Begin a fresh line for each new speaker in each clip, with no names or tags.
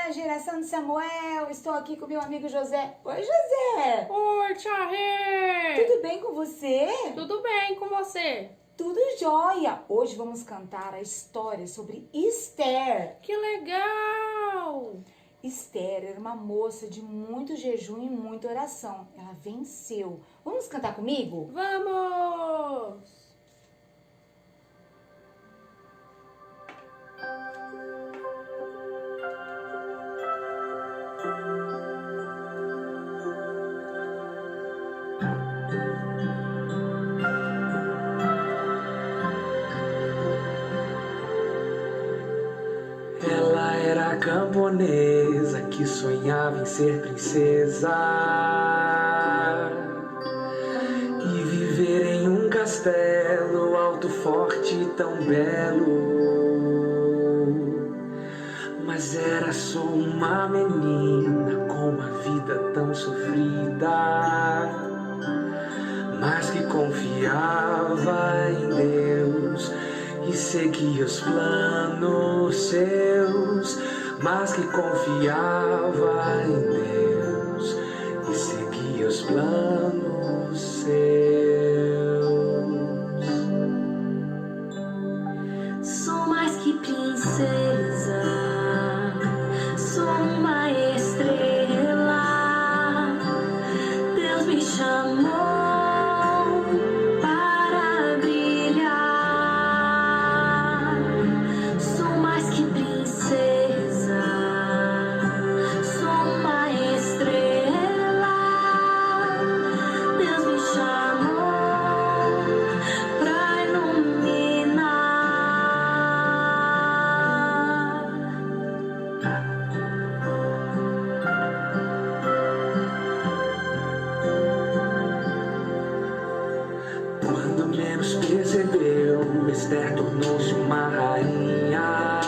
dia, geração de Samuel. Estou aqui com meu amigo José. Oi, José.
Oi, tia Rê.
Tudo bem com você?
Tudo bem com você?
Tudo jóia. Hoje vamos cantar a história sobre Esther.
Que legal.
Esther era uma moça de muito jejum e muita oração. Ela venceu. Vamos cantar comigo?
Vamos.
Ela era camponesa que sonhava em ser princesa e viver em um castelo alto, forte e tão belo. Mas era só uma menina com uma vida tão sofrida, mas que confiava em Deus e seguia os planos seus, mas que confiava em Deus e seguia os planos seus.
Sou mais que princesa, sou uma estrela. Deus me chamou para brilhar. Sou mais que princesa, sou uma estrela. Deus me chamou para iluminar.
Quando menos percebeu, Esther tornou-se uma rainha.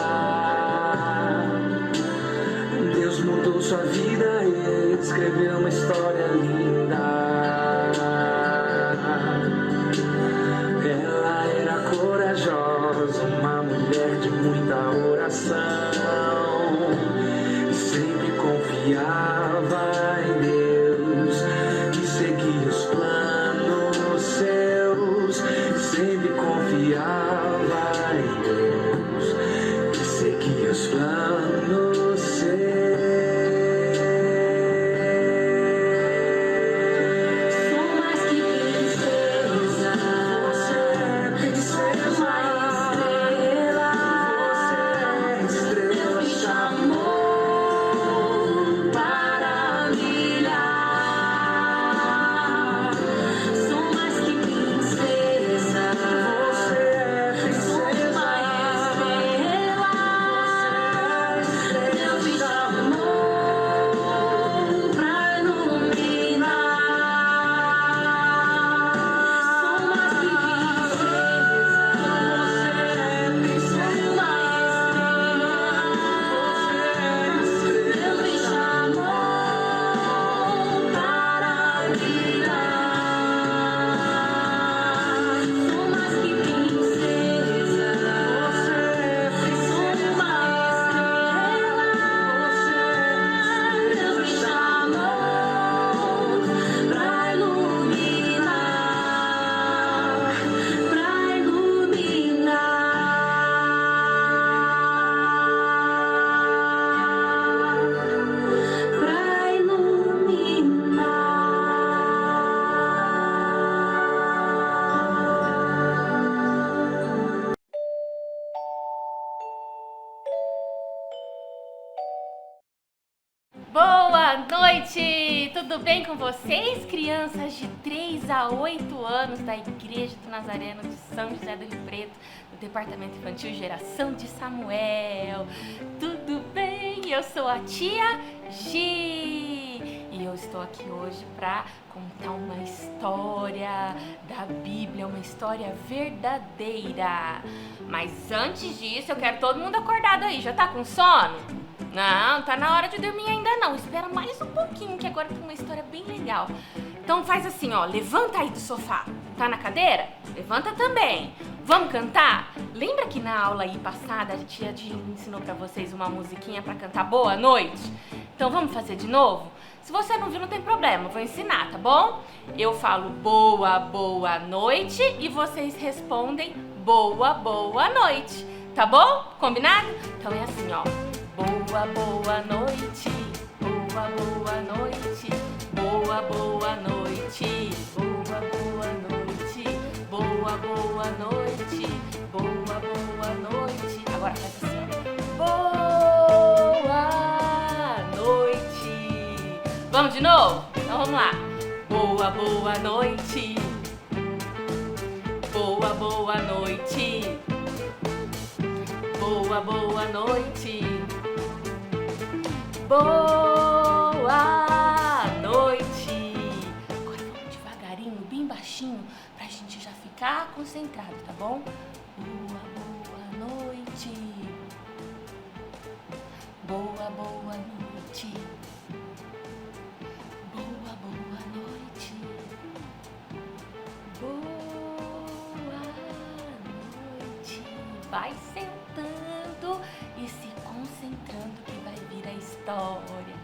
Deus mudou sua vida e escreveu uma história linda. Ela era corajosa, uma mulher de muita oração, e sempre confiava em Deus e seguia os planos seus. Sempre confiava em Deus e seguia os planos seus.
Sou mais que princesa, sou uma estrela. Deus me chamou para brilhar. Sou mais que princesa, sou uma estrela. Deus me chamou para
Boa noite! Tudo bem com vocês, crianças de 3 a 8 anos da Igreja do Nazareno de São José do Rio Preto, do Departamento Infantil Geração de Samuel? Tudo bem? Eu sou a tia Gi e eu estou aqui hoje para contar uma história da Bíblia, uma história verdadeira. Mas antes disso, eu quero todo mundo acordado aí. Já tá com sono? Não, tá na hora de dormir ainda não. Espera mais um pouquinho, que agora tem uma história bem legal. Então faz assim, ó, levanta aí do sofá. Tá na cadeira? Levanta também. Vamos cantar? Lembra que na aula aí passada a tia ensinou pra vocês uma musiquinha pra cantar boa noite? Então vamos fazer de novo? Se você não viu, não tem problema, vou ensinar, tá bom? Eu falo boa, boa noite e vocês respondem boa, boa noite, tá bom? Combinado? Então é assim, ó. Boa, boa noite, boa, boa noite, boa, boa noite, boa, boa noite, boa, boa noite, boa, boa noite. Agora faz assim, ó. Boa noite. Vamos de novo? Então vamos lá. Boa, boa noite. Boa, boa noite. Boa, boa noite. Boa noite. Agora vamos devagarinho, bem baixinho, pra gente já ficar concentrado, tá bom? Boa, boa noite. Boa, boa noite. Boa, boa noite. Boa noite. Vai sentando e se concentrando que vai vir a história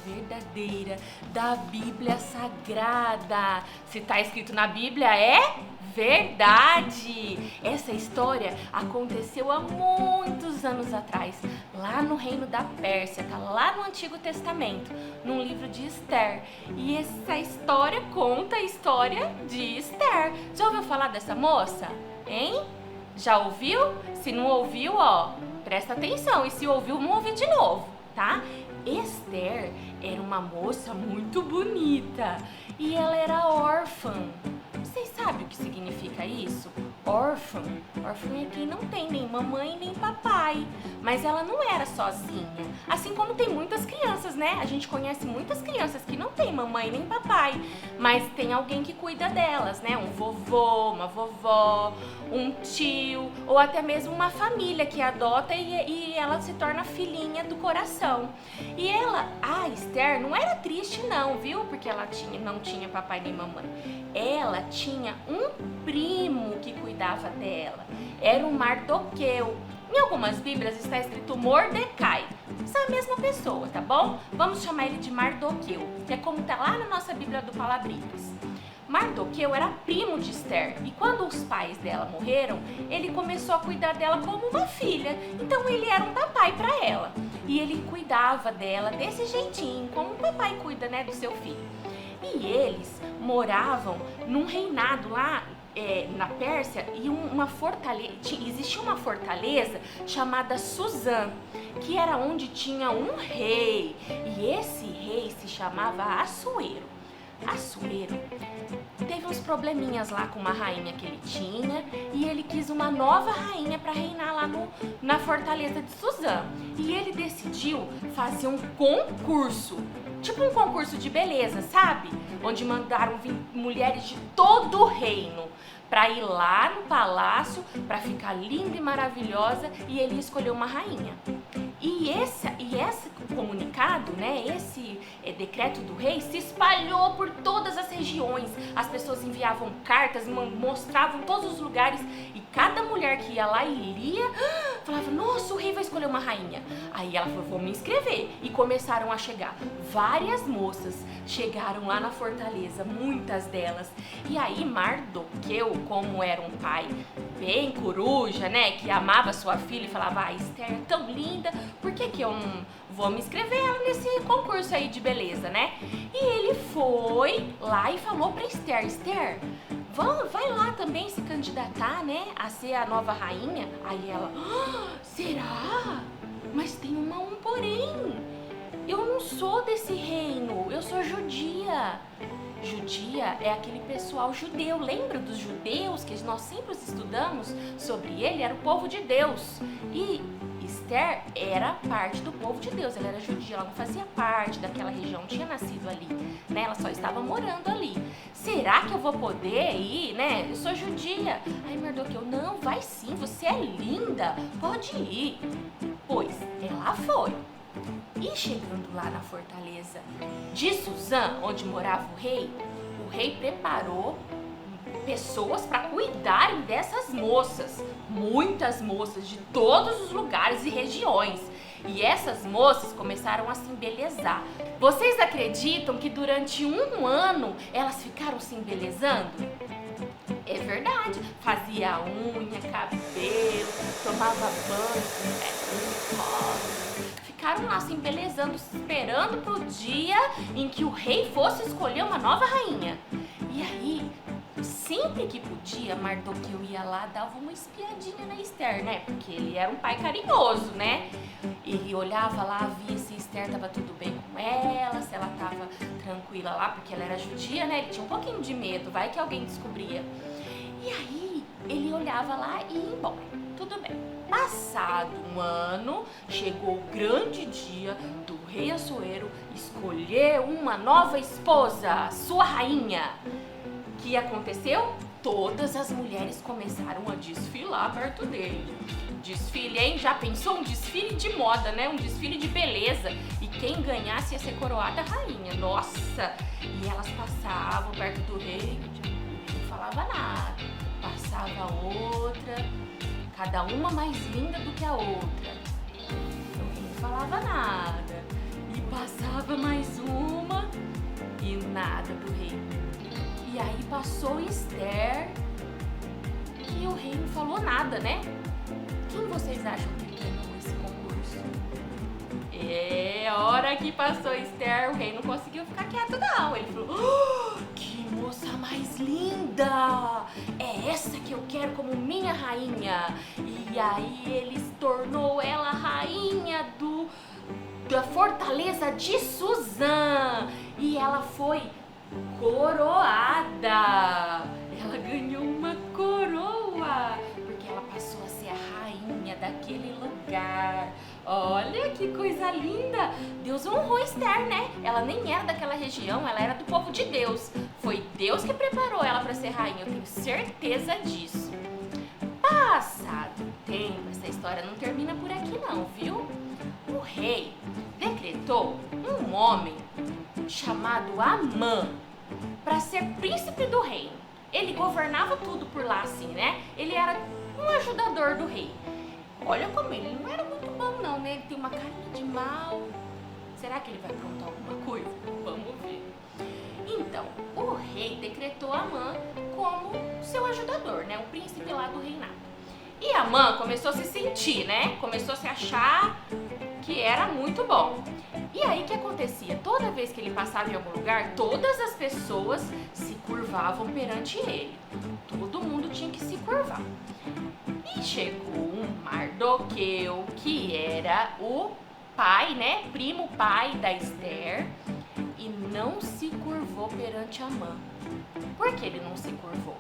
verdadeira da Bíblia Sagrada. Se tá escrito na Bíblia, é verdade. Essa história aconteceu há muitos anos atrás, lá no reino da Pérsia, tá lá no Antigo Testamento, num livro de Esther. E essa história conta a história de Esther. Já ouviu falar dessa moça? Hein? Já ouviu? Se não ouviu, ó, presta atenção. E se ouviu, vamos ouvir de novo, tá? Esther era uma moça muito bonita e ela era órfã. Vocês sabem o que significa isso? Órfã. Órfã é quem não tem nem mamãe nem papai. Mas ela não era sozinha. Assim como tem muitas crianças, né? A gente conhece muitas crianças que não tem mamãe nem papai, mas tem alguém que cuida delas, né? Um vovô, uma vovó, um tio, ou até mesmo uma família que adota e ela se torna filhinha do coração. E ela, a Esther, não era triste não, viu? Porque ela não tinha papai nem mamãe. Ela tinha um primo que cuidava dela. Era o Mardoqueu. Em algumas bíblias está escrito Mordecai. Isso é a mesma pessoa, tá bom? Vamos chamar ele de Mardoqueu, que é como tá lá na nossa Bíblia do Palabritas. Mardoqueu era primo de Esther e quando os pais dela morreram, ele começou a cuidar dela como uma filha. Então ele era um papai para ela e ele cuidava dela desse jeitinho, como um papai cuida, né, do seu filho. E eles moravam num reinado lá na Pérsia e existia uma fortaleza chamada Suzã, que era onde tinha um rei e esse rei se chamava Assuero. Assuero teve uns probleminhas lá com uma rainha que ele tinha e ele quis uma nova rainha para reinar lá na fortaleza de Suzã. E ele decidiu fazer um concurso, tipo um concurso de beleza, sabe? Onde mandaram vir mulheres de todo o reino para ir lá no palácio para ficar linda e maravilhosa e ele escolheu uma rainha. E esse comunicado, né, esse decreto do rei se espalhou por todas as regiões. As pessoas enviavam cartas, mostravam todos os lugares e cada mulher que ia lá e lia, falava, nossa, o rei vai escolher uma rainha. Aí ela falou, vou me inscrever. E começaram a chegar. Várias moças chegaram lá na fortaleza, muitas delas. E aí Mardoqueu, como era um pai bem coruja, né, que amava sua filha e falava, Esther é tão linda, por que eu não vou me inscrever ela nesse concurso aí de beleza, né? E ele foi lá e falou pra Esther, Esther, vai lá também se candidatar, né, a ser a nova rainha. Aí ela, será? Mas tem um porém. Eu não sou desse reino, eu sou judia. Judia é aquele pessoal judeu, lembra dos judeus que nós sempre estudamos sobre ele? Era o povo de Deus. E Esther era parte do povo de Deus, ela era judia, ela não fazia parte daquela região, não tinha nascido ali, né? Ela só estava morando ali. Será que eu vou poder ir, né? Eu sou judia. Aí Mardoqueu, não, vai sim, você é linda, pode ir. Pois ela foi. E chegando lá na fortaleza de Suzã, onde morava o rei preparou pessoas para cuidarem dessas moças. Muitas moças de todos os lugares e regiões. E essas moças começaram a se embelezar. Vocês acreditam que durante um ano elas ficaram se embelezando? É verdade. Fazia unha, cabelo, tomava banho com rosa. Ficaram lá se embelezando, esperando pro dia em que o rei fosse escolher uma nova rainha. E aí, sempre que podia, Mardoqueu ia lá, dava uma espiadinha na Esther, né? Porque ele era um pai carinhoso, né? Ele olhava lá, via se Esther tava tudo bem com ela, se ela tava tranquila lá, porque ela era judia, né? Ele tinha um pouquinho de medo, vai que alguém descobria. E aí, ele olhava lá e ia embora. Tudo bem. Passado um ano, chegou o grande dia do rei Assuero escolher uma nova esposa, sua rainha. O que aconteceu? Todas as mulheres começaram a desfilar perto dele. Desfile, hein? Já pensou? Um desfile de moda, né? Um desfile de beleza. E quem ganhasse ia ser coroada rainha. Nossa! E elas passavam perto do rei, não falava nada. Passava outra, cada uma mais linda do que a outra. O rei não falava nada. E passava mais uma e nada pro rei. E aí passou Esther e o rei não falou nada, né? Quem vocês acham que ganhou esse concurso? É, a hora que passou Esther, o rei não conseguiu ficar quieto não. Ele falou, oh, que moça mais linda! É essa que eu quero como minha rainha. E aí ele tornou ela rainha da fortaleza de Suzã. E ela foi coroada. Ela ganhou uma coroa porque ela passou a ser a rainha daquele lugar. Olha que coisa linda. Deus honrou Esther, né? Ela nem era daquela região, ela era do povo de Deus. Foi Deus que preparou ela para ser rainha, eu tenho certeza disso. Passado o tempo, essa história não termina por aqui não, viu? O rei decretou um homem chamado Amã para ser príncipe do reino. Ele governava tudo por lá assim, né? Ele era um ajudador do rei. Olha como ele não era muito bom não, né? Ele tem uma carinha de mal. Será que ele vai aprontar alguma coisa? Vamos ver. Então, o rei decretou Amã como seu ajudador, né? O príncipe lá do reinado. E Amã começou a se sentir, né? Começou a se achar que era muito bom. E aí o que acontecia? Toda vez que ele passava em algum lugar, todas as pessoas se curvavam perante ele. Todo mundo tinha que se curvar. E chegou um Mardoqueu, que era o pai, né? Primo pai da Esther, e não se curvou perante Amã. Por que ele não se curvou?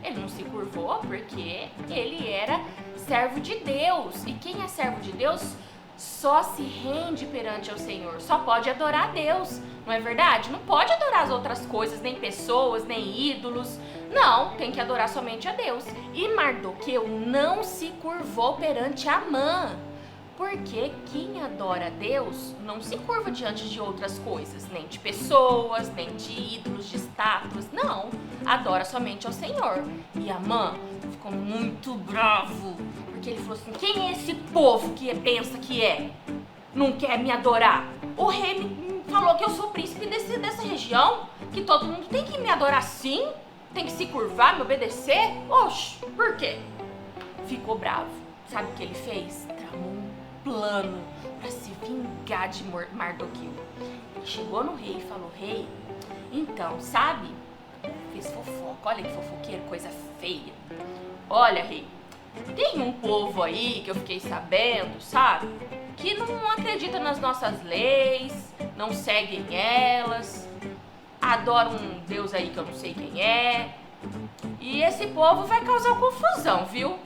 Ele não se curvou porque ele era servo de Deus. E quem é servo de Deus só se rende perante ao Senhor, só pode adorar a Deus, não é verdade? Não pode adorar as outras coisas, nem pessoas, nem ídolos. Não, tem que adorar somente a Deus. E Mardoqueu não se curvou perante Amã, porque quem adora a Deus não se curva diante de outras coisas, nem de pessoas, nem de ídolos, de estátuas, não. Adora somente ao Senhor. E Amã ficou muito bravo, porque ele falou assim, quem é esse povo que pensa que não quer me adorar? O rei me falou que eu sou príncipe dessa região, que todo mundo tem que me adorar sim, tem que se curvar, me obedecer. Oxe, por quê? Ficou bravo. Sabe o que ele fez? Tramou um plano para se vingar de Mardoqueu. Ele chegou no rei e falou, rei, então, sabe? Fez fofoca, olha que fofoqueiro, coisa feia. Olha, rei, tem um povo aí que eu fiquei sabendo, sabe? Que não acredita nas nossas leis, não seguem elas, adora um Deus aí que eu não sei quem é. E esse povo vai causar confusão, viu?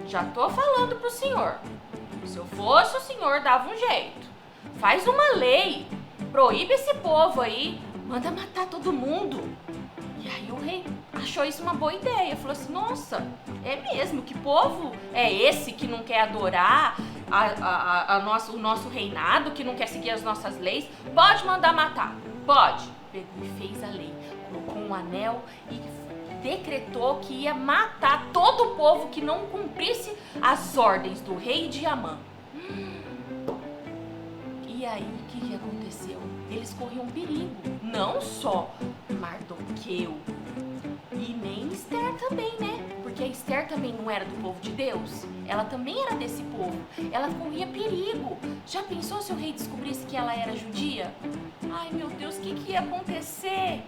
Já tô falando pro senhor. Se eu fosse o senhor, dava um jeito. Faz uma lei, proíbe esse povo aí, manda matar todo mundo. E aí o rei achou isso uma boa ideia, falou assim, nossa, é mesmo, que povo é esse que não quer adorar o nosso reinado, que não quer seguir as nossas leis? Pode mandar matar, pode. Pegou e fez a lei, colocou um anel e decretou que ia matar todo o povo que não cumprisse as ordens do rei de Amã. E aí, o que aconteceu? Eles corriam perigo. Não só Mardoqueu e nem Esther também, né? Porque a Esther também não era do povo de Deus. Ela também era desse povo. Ela corria perigo. Já pensou se o rei descobrisse que ela era judia? Ai, meu Deus, o que ia acontecer?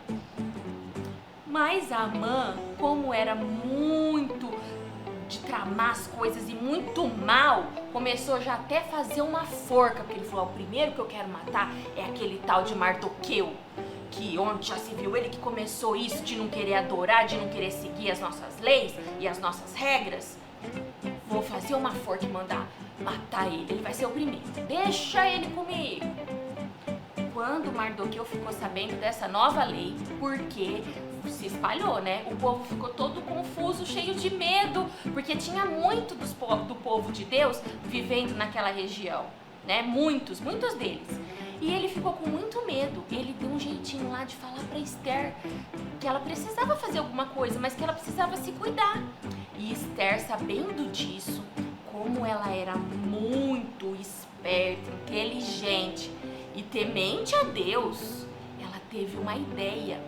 Mas Amã, como era muito de tramar as coisas e muito mal, começou já até fazer uma forca, porque ele falou, o primeiro que eu quero matar é aquele tal de Mardoqueu, que onde já se viu ele que começou isso de não querer adorar, de não querer seguir as nossas leis e as nossas regras. Vou fazer uma forca e mandar matar ele vai ser o primeiro, deixa ele comigo. Quando Mardoqueu ficou sabendo dessa nova lei, porque se espalhou, né? O povo ficou todo confuso, cheio de medo, porque tinha muito do povo de Deus vivendo naquela região, né? Muitos deles. E ele ficou com muito medo. Ele deu um jeitinho lá de falar pra Esther que ela precisava fazer alguma coisa, mas que ela precisava se cuidar. E Esther, sabendo disso, como ela era muito esperta, inteligente e temente a Deus, ela teve uma ideia.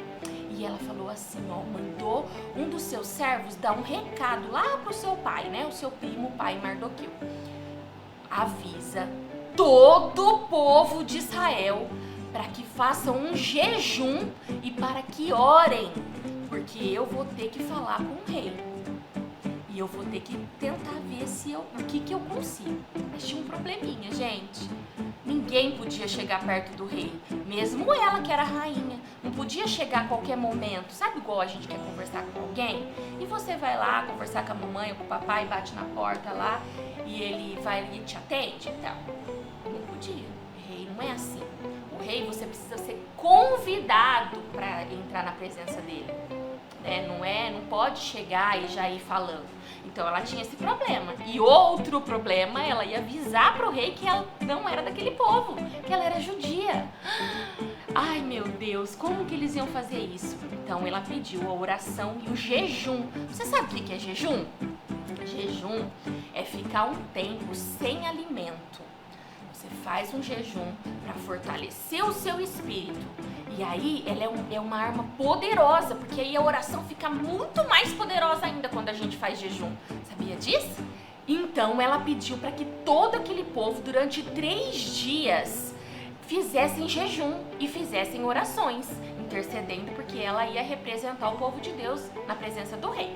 E ela falou assim, ó, mandou um dos seus servos dar um recado lá pro seu pai, né? O seu primo, o pai Mardoqueu. Avisa todo o povo de Israel para que façam um jejum e para que orem, porque eu vou ter que falar com o rei. E eu vou ter que tentar ver o que eu consigo. Mas tinha um probleminha, gente. Ninguém podia chegar perto do rei. Mesmo ela, que era rainha. Não podia chegar a qualquer momento. Sabe igual a gente quer conversar com alguém? E você vai lá conversar com a mamãe ou com o papai, bate na porta lá e ele vai e te atende? Então, não podia. O rei não é assim. O rei, você precisa ser convidado para entrar na presença dele. Não pode chegar e já ir falando. Então ela tinha esse problema. E outro problema, ela ia avisar pro rei que ela não era daquele povo, que ela era judia. Ai, meu Deus, como que eles iam fazer isso? Então ela pediu a oração e o jejum. Você sabe o que é jejum? Jejum é ficar um tempo sem alimento. Você faz um jejum para fortalecer o seu espírito. E aí, ela é uma arma poderosa, porque aí a oração fica muito mais poderosa ainda quando a gente faz jejum. Sabia disso? Então, ela pediu para que todo aquele povo, durante 3 dias, fizessem jejum e fizessem orações, intercedendo, porque ela ia representar o povo de Deus na presença do rei.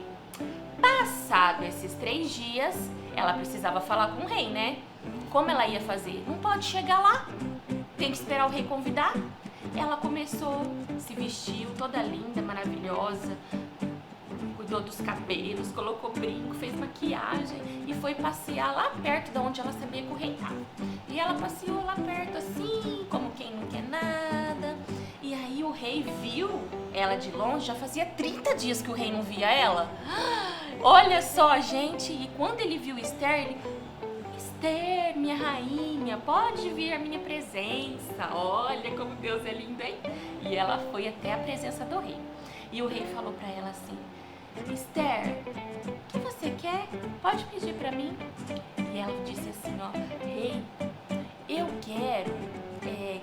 Passado esses 3 dias, ela precisava falar com o rei, né? Como ela ia fazer? Não pode chegar lá, tem que esperar o rei convidar. Ela começou, se vestiu toda linda, maravilhosa, cuidou dos cabelos, colocou brinco, fez maquiagem e foi passear lá perto de onde ela sabia que o rei estava. E ela passeou lá perto assim, como quem não quer nada. E aí o rei viu ela de longe, já fazia 30 dias que o rei não via ela. Olha só, gente, e quando ele viu Esther, ele... Esther, minha rainha, pode vir à minha presença. Olha como Deus é lindo, hein? E ela foi até a presença do rei. E o rei falou pra ela assim, Esther, o que você quer? Pode pedir pra mim. E ela disse assim, ó, rei, eu quero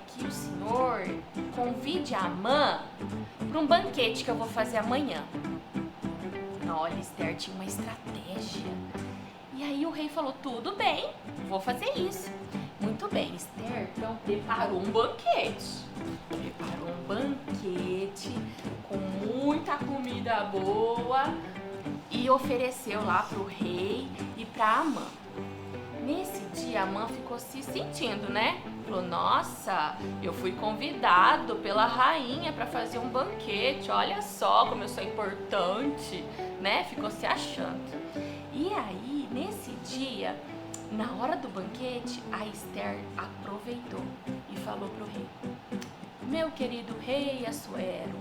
que o senhor convide a Amã para um banquete que eu vou fazer amanhã. Olha, Esther tinha uma estratégia. E aí o rei falou, tudo bem, vou fazer isso. Muito bem, Esther, então preparou um banquete. Preparou um banquete com muita comida boa e ofereceu lá pro rei e pra Amã. Nesse dia, Amã ficou se sentindo, né? Falou, nossa, eu fui convidado pela rainha para fazer um banquete. Olha só como eu sou importante, né? Ficou se achando. E aí, nesse dia, na hora do banquete, a Esther aproveitou e falou pro rei, meu querido rei Assuero,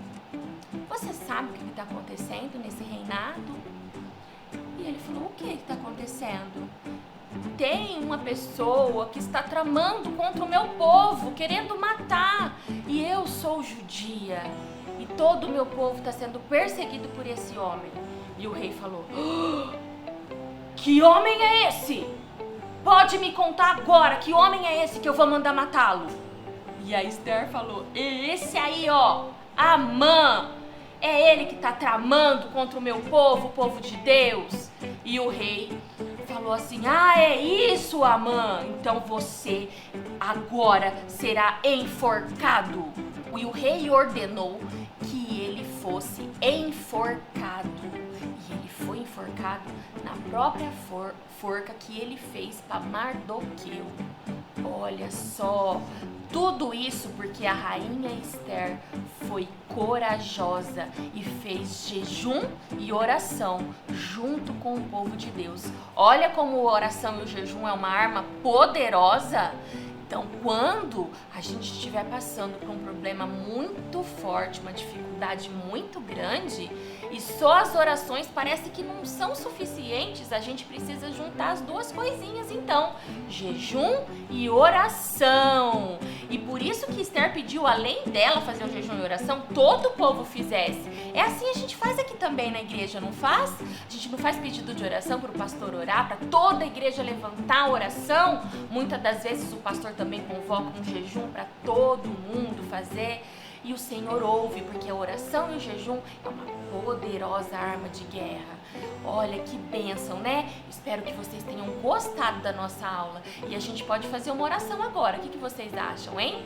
você sabe o que está acontecendo nesse reinado? E ele falou, o que está acontecendo? Tem uma pessoa que está tramando contra o meu povo, querendo matar. E eu sou judia. e todo o meu povo está sendo perseguido por esse homem. E o rei falou: que homem é esse? Pode me contar agora, que homem é esse que eu vou mandar matá-lo? E a Esther falou: esse aí, ó, Amã, é ele que tá tramando contra o meu povo, o povo de Deus. E o rei falou assim: ah, é isso, Amã, então você agora será enforcado. E o rei ordenou que ele fosse enforcado. E ele foi enforcado na própria forca que ele fez para Mardoqueu. Olha só, tudo isso porque a rainha Esther foi corajosa e fez jejum e oração junto com o povo de Deus. Olha como a oração e o jejum é uma arma poderosa. Então, quando a gente estiver passando por um problema muito forte, uma dificuldade muito grande, e só as orações parece que não são suficientes, a gente precisa juntar as duas coisinhas, então, jejum e oração. E por isso que Esther pediu, além dela fazer o jejum e oração, todo o povo fizesse. É assim a gente faz aqui também na igreja, não faz? A gente não faz pedido de oração para o pastor orar, para toda a igreja levantar a oração? Muitas das vezes o pastor também convoca um jejum para todo mundo fazer. E o Senhor ouve, porque a oração e o jejum é uma poderosa arma de guerra. Olha que bênção, né? Espero que vocês tenham gostado da nossa aula. E a gente pode fazer uma oração agora. O que vocês acham, hein?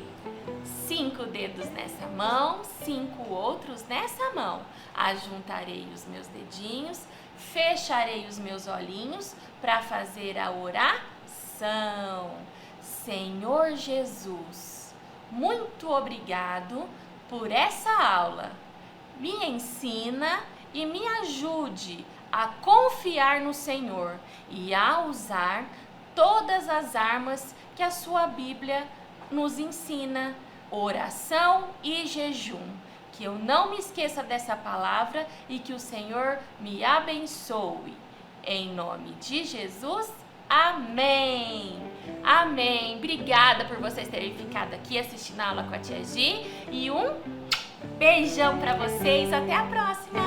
5 dedos nessa mão, 5 outros nessa mão. Ajuntarei os meus dedinhos, fecharei os meus olhinhos para fazer a oração. Senhor Jesus, muito obrigado por essa aula. Me ensina e me ajude a confiar no Senhor e a usar todas as armas que a sua Bíblia nos ensina, oração e jejum. Que eu não me esqueça dessa palavra e que o Senhor me abençoe. Em nome de Jesus, amém! Amém! Obrigada por vocês terem ficado aqui assistindo a aula com a Tia Gi. E um beijão pra vocês. Até a próxima!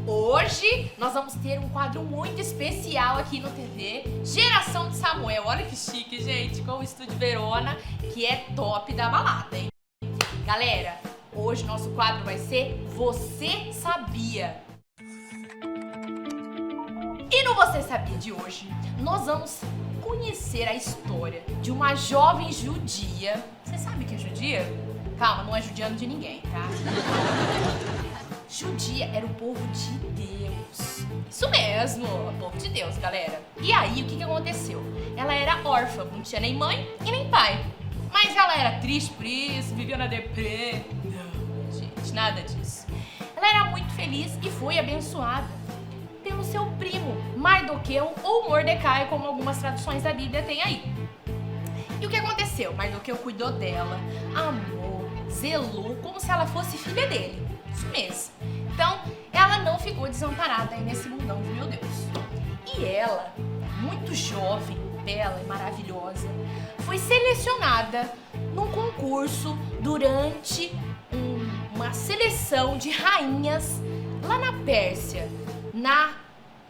Hoje nós vamos ter um quadro muito especial aqui no TV, Geração de Samuel. Olha que chique, gente, com o Estúdio Verona, que é top da balada, hein? Galera, hoje nosso quadro vai ser Você Sabia? E no Você Sabia de hoje, nós vamos conhecer a história de uma jovem judia. Você sabe o que é judia? Calma, não é judiando de ninguém, tá? Judia era o povo de Deus. Isso mesmo, o povo de Deus, galera. E aí, o que aconteceu? Ela era órfã, não tinha nem mãe e nem pai. Mas ela era triste por isso, vivia na deprê. Não, gente, nada disso. Ela era muito feliz e foi abençoada pelo seu primo, Mardoqueu ou Mordecai, como algumas traduções da Bíblia tem aí. E o que aconteceu? Mardoqueu cuidou dela, amou, zelou, como se ela fosse filha dele. Isso mesmo. Então, ela não ficou desamparada aí nesse mundão de meu Deus. E ela, muito jovem, bela e maravilhosa, foi selecionada num concurso durante uma seleção de rainhas lá na Pérsia,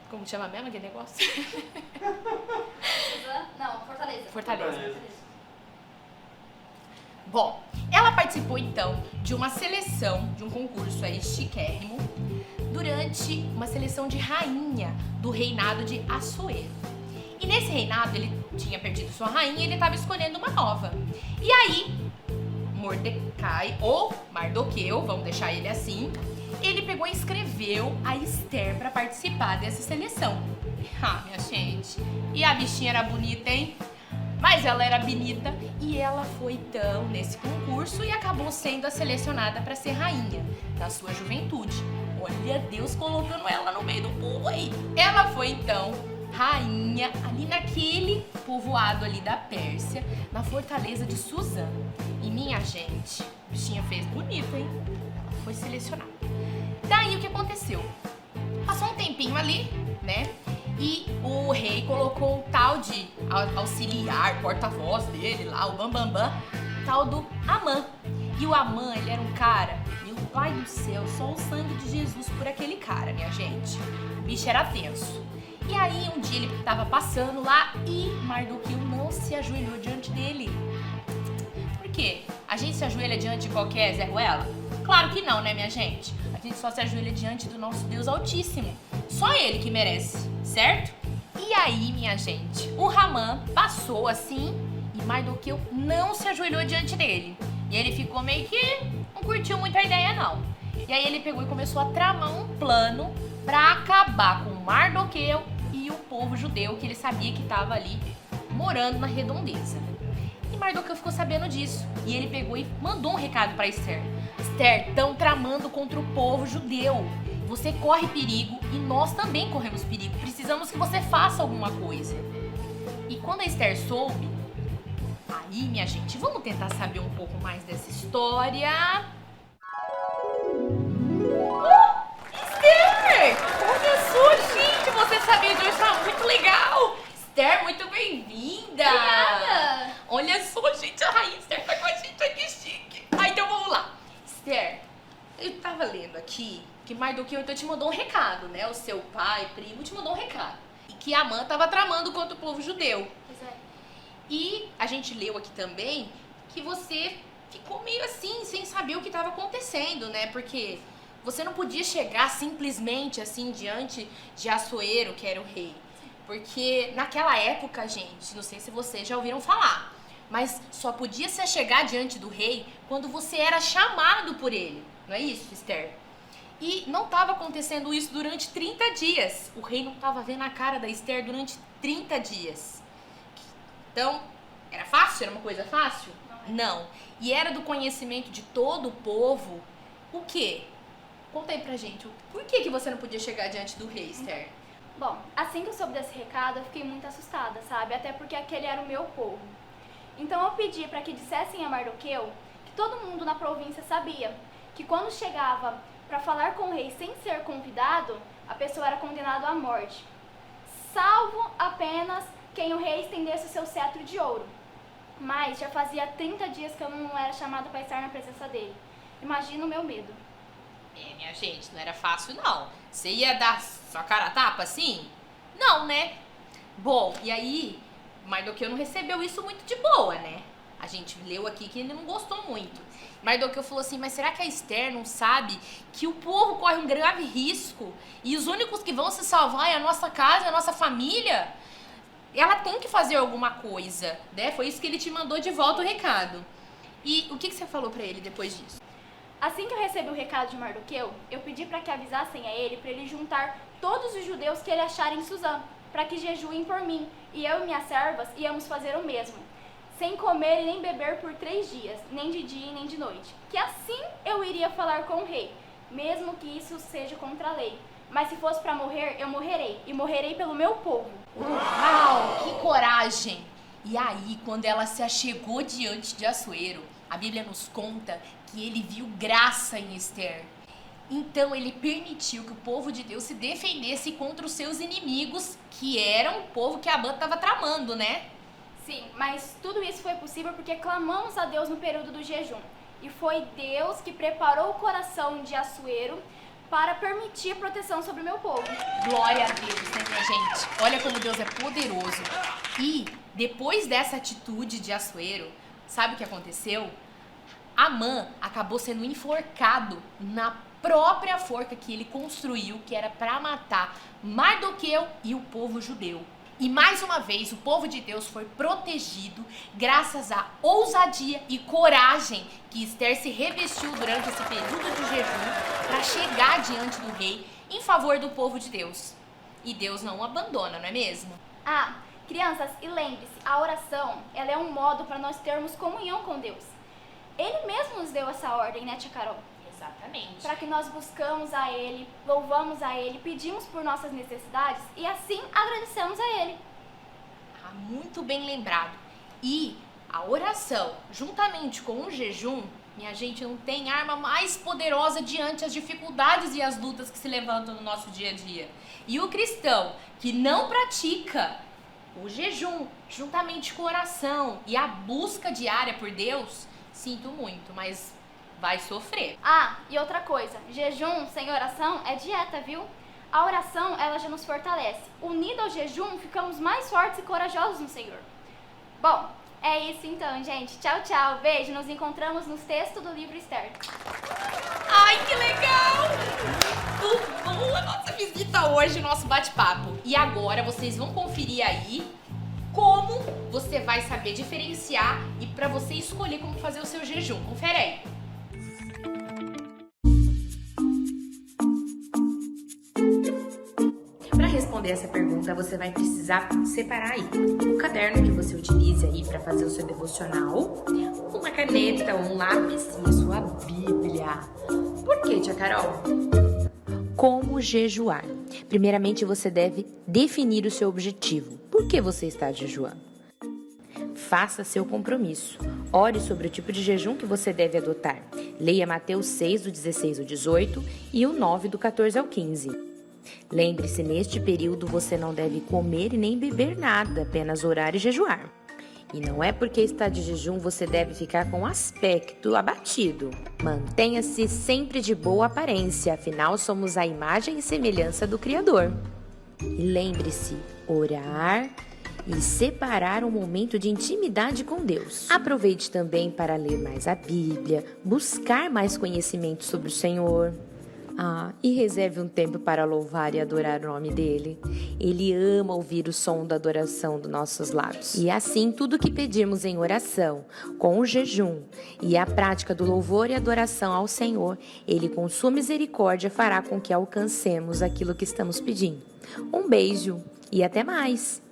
como chama mesmo aquele negócio?
Não, Fortaleza.
Fortaleza.
Bom, ela participou então de uma seleção, de um concurso aí chiquérrimo, durante uma seleção de rainha do reinado de Assuero. E nesse reinado ele tinha perdido sua rainha e ele estava escolhendo uma nova. E aí, Mordecai, ou Mardoqueu, vamos deixar ele assim, ele pegou e inscreveu a Esther para participar dessa seleção. Ah, minha gente, e a bichinha era bonita, hein? Mas ela era bonita e ela foi então nesse concurso e acabou sendo a selecionada para ser rainha na sua juventude. Olha Deus colocando ela no meio do povo aí. Ela foi então rainha ali naquele povoado ali da Pérsia, na fortaleza de Suzã. E minha gente, a bichinha fez bonita, hein? Ela foi selecionada. Daí o que aconteceu? Passou um tempinho ali, né? E o rei colocou um tal de auxiliar, porta-voz dele lá, o Bambambam, tal do Amã. E o Amã, ele era um cara, meu pai do céu, só o sangue de Jesus por aquele cara, minha gente. O bicho era tenso. E aí um dia ele tava passando lá e Mardoqueu não se ajoelhou diante dele. Por quê? A gente se ajoelha diante de qualquer Zé Ruela? Claro que não, né, minha gente? A gente só se ajoelha diante do nosso Deus Altíssimo. Só ele que merece, certo? E aí, minha gente, o Ramã passou assim e Mardoqueu não se ajoelhou diante dele. E ele ficou meio que não curtiu muito a ideia, não. E aí ele pegou e começou a tramar um plano pra acabar com Mardoqueu e o povo judeu que ele sabia que estava ali morando na redondeza. E Mardoqueu ficou sabendo disso. E ele pegou e mandou um recado pra Esther. Esther, estão tramando contra o povo judeu. Você corre perigo e nós também corremos perigo. Precisamos que você faça alguma coisa. E quando a Esther soube, aí, minha gente, vamos tentar saber um pouco mais dessa história. Esther! Olha só, gente, você sabia de hoje, tá muito legal. Esther, muito bem-vinda.
Obrigada.
Olha só, gente, a rainha Esther tá com a gente, que chique. Ah, então vamos lá. Esther, eu tava lendo aqui que Mardoqueu então te mandou um recado, né? O seu pai, primo, te mandou um recado. E que Amã tava tramando contra o povo judeu.
Pois é.
E a gente leu aqui também que você ficou meio assim, sem saber o que estava acontecendo, né? Porque você não podia chegar simplesmente assim diante de Assuero, que era o rei. Porque naquela época, gente, não sei se vocês já ouviram falar, mas só podia se chegar diante do rei quando você era chamado por ele. Não é isso, Esther? E não estava acontecendo isso durante 30 dias. O rei não estava vendo a cara da Esther durante 30 dias. Então, era fácil? Era uma coisa fácil? Não. E era do conhecimento de todo o povo o quê? Conta aí pra gente. Por que você não podia chegar diante do rei, Esther?
Bom, assim que eu soube desse recado, eu fiquei muito assustada, sabe? Até porque aquele era o meu povo. Então eu pedi para que dissessem a Mardoqueu que todo mundo na província sabia que quando chegava para falar com o rei sem ser convidado, a pessoa era condenada à morte, salvo apenas quem o rei estendesse o seu cetro de ouro. Mas já fazia 30 dias que eu não era chamada para estar na presença dele. Imagina o meu medo.
É, minha gente, não era fácil, não. Você ia dar sua cara a tapa assim? Não, né? Bom, e aí, Mardoqueu não recebeu isso muito de boa, né? A gente leu aqui que ele não gostou muito. Mardoqueu falou assim, mas será que a Esther não sabe que o povo corre um grave risco e os únicos que vão se salvar é a nossa casa, a nossa família? Ela tem que fazer alguma coisa, né? Foi isso que ele te mandou de volta o recado. E o que você falou pra ele depois disso?
Assim que eu recebi o recado de Mardoqueu, eu pedi para que avisassem a ele para ele juntar todos os judeus que ele achar em Suzã, para que jejuem por mim, e eu e minhas servas íamos fazer o mesmo, sem comer e nem beber por 3 dias, nem de dia e nem de noite. Que assim eu iria falar com o rei, mesmo que isso seja contra a lei. Mas se fosse para morrer, eu morrerei, e morrerei pelo meu povo.
Uau, que coragem! E aí, quando ela se achegou diante de Assuero, a Bíblia nos conta que ele viu graça em Esther. Então ele permitiu que o povo de Deus se defendesse contra os seus inimigos, que eram o povo que Amã estava tramando, né?
Sim, mas tudo isso foi possível porque clamamos a Deus no período do jejum. E foi Deus que preparou o coração de Assuero para permitir proteção sobre o meu povo.
Glória a Deus, né, minha gente? Olha como Deus é poderoso. E depois dessa atitude de Assuero, sabe o que aconteceu? Amã acabou sendo enforcado na própria forca que ele construiu, que era para matar Mardoqueu e o povo judeu. E mais uma vez, o povo de Deus foi protegido graças à ousadia e coragem que Esther se revestiu durante esse período de jejum para chegar diante do rei em favor do povo de Deus. E Deus não o abandona, não é mesmo?
Ah, crianças, e lembre-se, a oração, ela é um modo para nós termos comunhão com Deus. Ele mesmo nos deu essa ordem, né, tia Carol?
Exatamente.
Para que nós buscamos a Ele, louvamos a Ele, pedimos por nossas necessidades e assim agradecemos a Ele.
Ah, muito bem lembrado. E a oração, juntamente com o jejum, minha gente, não tem arma mais poderosa diante as dificuldades e as lutas que se levantam no nosso dia a dia. E o cristão que não pratica o jejum, juntamente com a oração e a busca diária por Deus, sinto muito, mas vai sofrer.
Ah, e outra coisa, jejum sem oração é dieta, viu? A oração, ela já nos fortalece. Unido ao jejum, ficamos mais fortes e corajosos no Senhor. Bom, é isso então, gente. Tchau, tchau. Beijo. Nos encontramos nos textos do livro Esther.
Ai, que legal! Muito bom a nossa visita hoje, o nosso bate-papo. E agora vocês vão conferir aí como você vai saber diferenciar e para você escolher como fazer o seu jejum. Confere aí. Para responder essa pergunta, você vai precisar separar aí o caderno que você utilize aí para fazer o seu devocional, uma caneta, um lápis e a sua Bíblia. Por quê, tia Carol? Como jejuar? Primeiramente, você deve definir o seu objetivo. Por que você está jejuando? Faça seu compromisso. Ore sobre o tipo de jejum que você deve adotar. Leia Mateus 6, do 16 ao 18 e o 9, do 14 ao 15. Lembre-se, neste período você não deve comer e nem beber nada, apenas orar e jejuar. E não é porque está de jejum você deve ficar com aspecto abatido. Mantenha-se sempre de boa aparência, afinal somos a imagem e semelhança do Criador. E lembre-se, orar e separar um momento de intimidade com Deus. Aproveite também para ler mais a Bíblia, buscar mais conhecimento sobre o Senhor. E reserve um tempo para louvar e adorar o nome dele. Ele ama ouvir o som da adoração dos nossos lábios. E assim, tudo que pedirmos em oração, com o jejum e a prática do louvor e adoração ao Senhor, Ele com sua misericórdia fará com que alcancemos aquilo que estamos pedindo. Um beijo e até mais!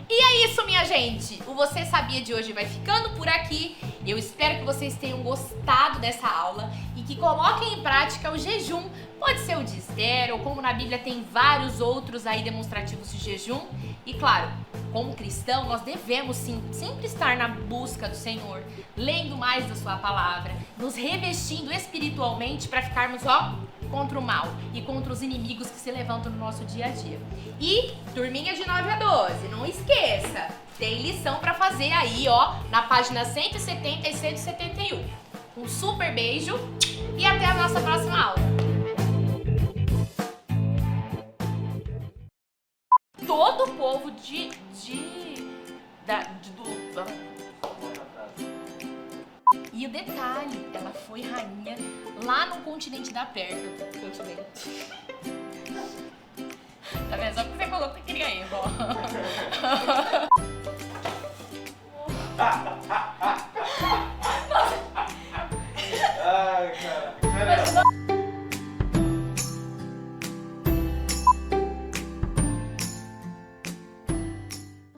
E é isso, minha gente! O Você Sabia de hoje vai ficando por aqui. Eu espero que vocês tenham gostado dessa aula e que coloquem em prática o jejum. Pode ser o de Esther, ou como na Bíblia tem vários outros aí demonstrativos de jejum. E claro, como cristão, nós devemos sim sempre estar na busca do Senhor, lendo mais da sua palavra, nos revestindo espiritualmente para ficarmos, contra o mal e contra os inimigos que se levantam no nosso dia a dia. E turminha de 9 a 12, não esqueça, tem lição para fazer aí, na página 170 e 171. Um super beijo e até a nossa próxima aula. Todo o povo E o detalhe, ela foi rainha lá no continente da Pérsia.